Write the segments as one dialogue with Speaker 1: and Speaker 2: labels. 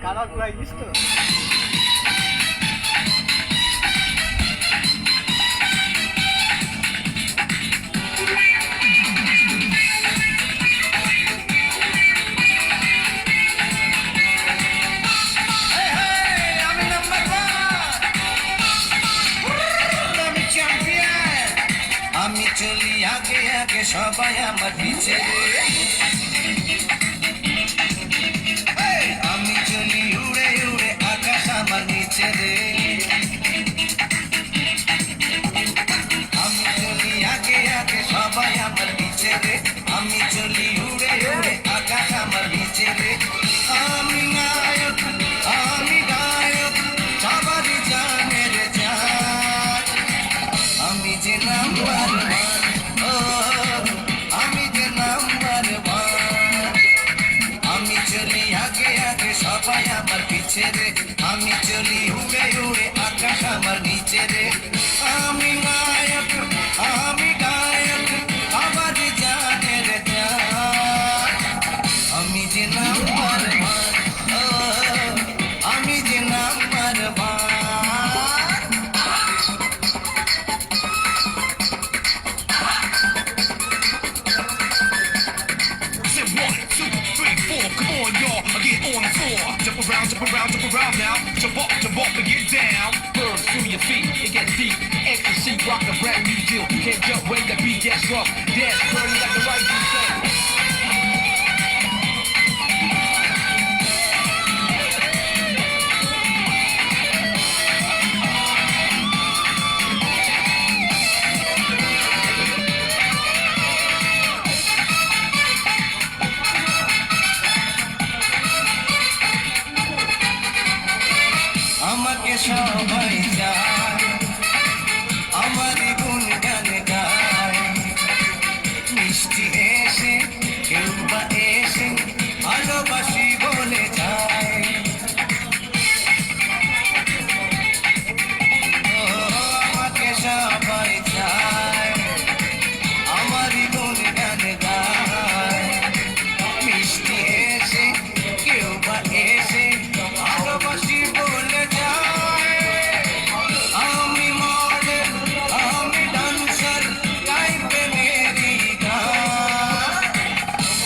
Speaker 1: Colour পুরাই this তো।
Speaker 2: আমি চলি আগে আগে সবাই আমার পিছে আমি চলি উড়ে উড়ে আকাশ আমার নিচে রে আমি চলি আগে আগে সবাই আমার পিছে রে আমি চলি উড়ে উড়ে আকাশ আমার নিচে রে আমি নায়ক আমি গায়ক সবারই জানের জান আমি যে নাম্বার আমি যে নাম্বার আমি চলি আগে আগে সবাই আমার পিছে রে আমি চলি উড়ে উড়ে আকাশ আমার নিচে রে আমি নায়ক আমি গায়ক আবার জানের জান আমি যে নাম্বার আমি যে number
Speaker 3: Jump around now. Jump up and get down. Birds to your feet, it gets deep. Ecstasy, rock a brand new deal. Can't jump when the beat gets rough. Dance, burn like the right you say.
Speaker 2: আমাকে সবাই যায় আমারই গুণগান গায় মিষ্টি এসে কেউ বা এসে ভালোবাসি বলে যায় আমাকে সবাই যায় আমারই গুণগান গায় মিষ্টি এসে কেউ বা এসে ভালোবাসি বলে যায় আমি মডেল আমি ডান্সার গাইবে মেরি গান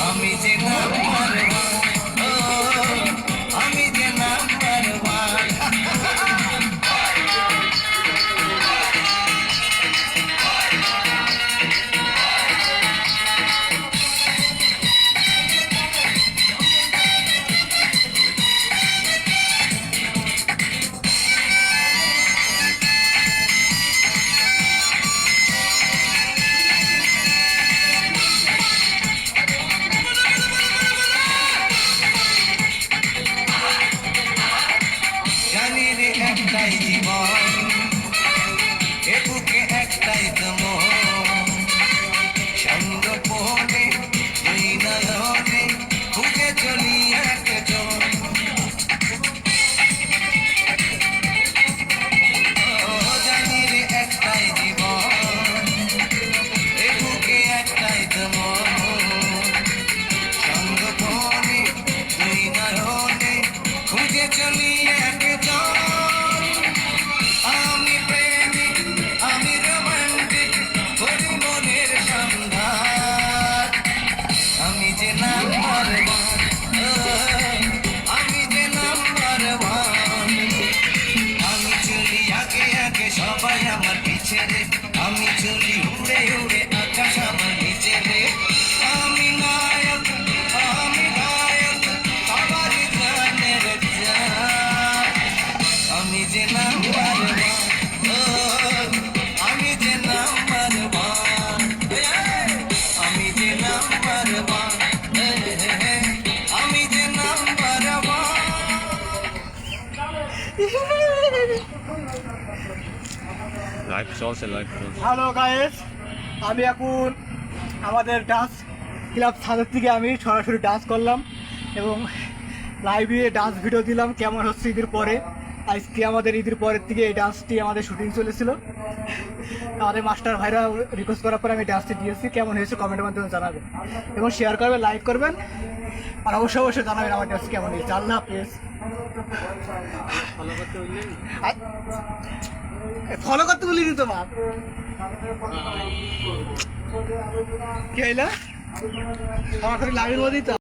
Speaker 2: আমি যে নাম্বার আমি যে নাম্বার জানি রে একটাই জীবন এ বুকে একটাই তো সঙ্গ পোহনে দুই নয়নে বুকে চলি একজন জানি রে একটাই জীবন এ বুকে একটাই তো সঙ্গ পোহনে দুই নয়নে খুঁজে চলি একজন আমি প্রেমিক আমি রোমান্টিক করি মনের সন্ধান আমি যে নাম্বার আমি যে নাম্বার আমি চলি আগে আগে সবাই আমার পিছে রে আমি চলি উড়ে উড়ে আকাশ আমার নিচে রে আমি নায়ক আমি গায়ক সবারই জানের জান আমি যে নাম্বার আমি যে নাম্বার আমি যে নাম্বার আমি যে নাম্বার
Speaker 4: লাইভ চলছে লাইভ চলছে।
Speaker 1: হ্যালো গাইস, আমি এখন আমাদের ডান্স ক্লাব ছাদের থেকে আমি সরাসরি ডান্স করলাম এবং লাইভে ডান্স ভিডিও দিলাম কেমন হচ্ছে ঈদের পরে। আজকে আমাদের ঈদের পরের থেকে এই ডান্সটি আমাদের শুটিং চলেছিল। আমাদের মাস্টার ভাইরা রিকোয়েস্ট করার পরে আমি ডান্সটি দিয়েছি। কেমন হয়েছে কমেন্টের মাধ্যমে জানাবেন এবং শেয়ার করবেন, লাইক করবেন। আর অবশ্যই অবশ্যই জানাবেন আমার ড্যান্স কেমন হয়েছে। আল্লাহ হাফেজ। ফলো করতে বলিনি তোমার কি হইলো আমার লাইভের মধ্যেই তো